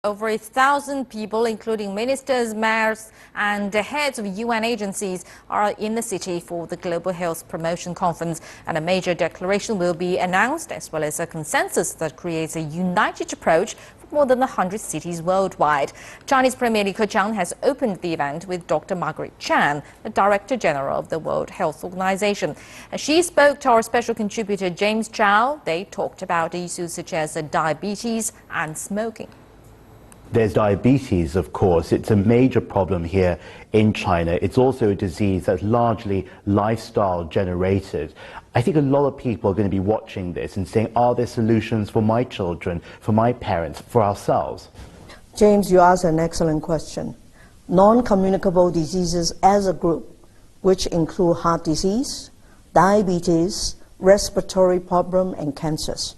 Over 1,000 people, including ministers, mayors, and the heads of UN agencies, are in the city for the Global Health Promotion Conference, and a major declaration will be announced, as well as a consensus that creates a united approach for more than 100 cities worldwide. Chinese Premier Li Keqiang has opened the event with Dr. Margaret Chan, the Director General of the World Health Organization. She spoke to our special contributor James Chow. They talked about issues such as diabetes and smoking. There's diabetes, of course. It's a major problem here in China. It's also a disease that's largely lifestyle generated. I think a lot of people are going to be watching this and saying, are there solutions for my children, for my parents, for ourselves? James, you asked an excellent question. Non-communicable diseases as a group, which include heart disease, diabetes, respiratory problem, and cancers.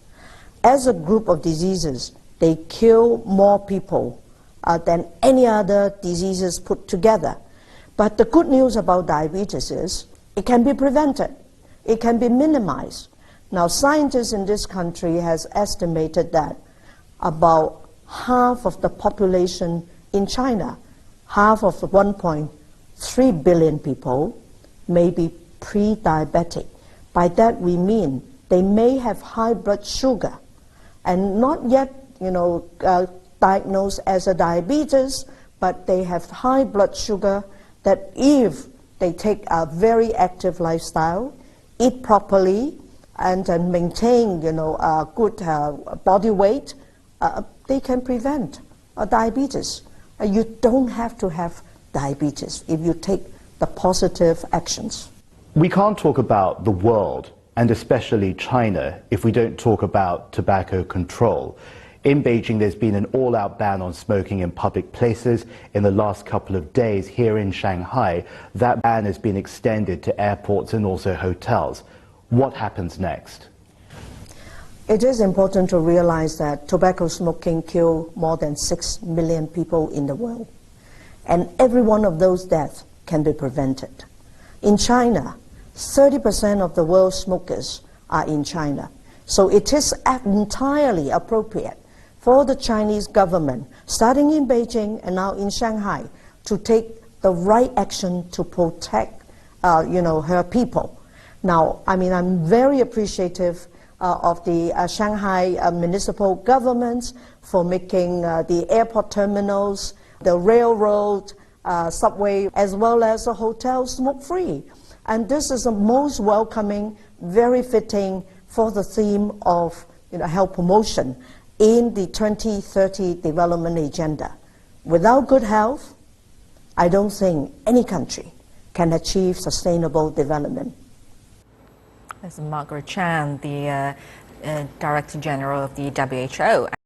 As a group of diseases, they kill more people than any other diseases put together. But the good news about diabetes is it can be prevented. It can be minimized. Now, scientists in this country has estimated that about half of the population in China, half of the 1.3 billion people, may be pre-diabetic. By that we mean they may have high blood sugar and not yet diagnosed as a diabetes, but they have high blood sugar that if they take a very active lifestyle, eat properly, and maintain a good body weight, they can prevent diabetes. You don't have to have diabetes if you take the positive actions. We can't talk about the world, and especially China, if we don't talk about tobacco control. In Beijing, there's been an all-out ban on smoking in public places. In the last couple of days here in Shanghai, that ban has been extended to airports and also hotels. What happens next? It is important to realize that tobacco smoking kills more than 6 million people in the world. And every one of those deaths can be prevented. In China, 30% of the world's smokers are in China. So it is entirely appropriate for the Chinese government, starting in Beijing and now in Shanghai, to take the right action to protect, her people. Now, I'm very appreciative of the Shanghai municipal governments for making the airport terminals, the railroad, subway, as well as the hotel smoke-free. And this is the most welcoming, very fitting for the theme of health promotion in the 2030 development agenda. Without good health, I don't think any country can achieve sustainable development. This is Margaret Chan, the Director General of the WHO.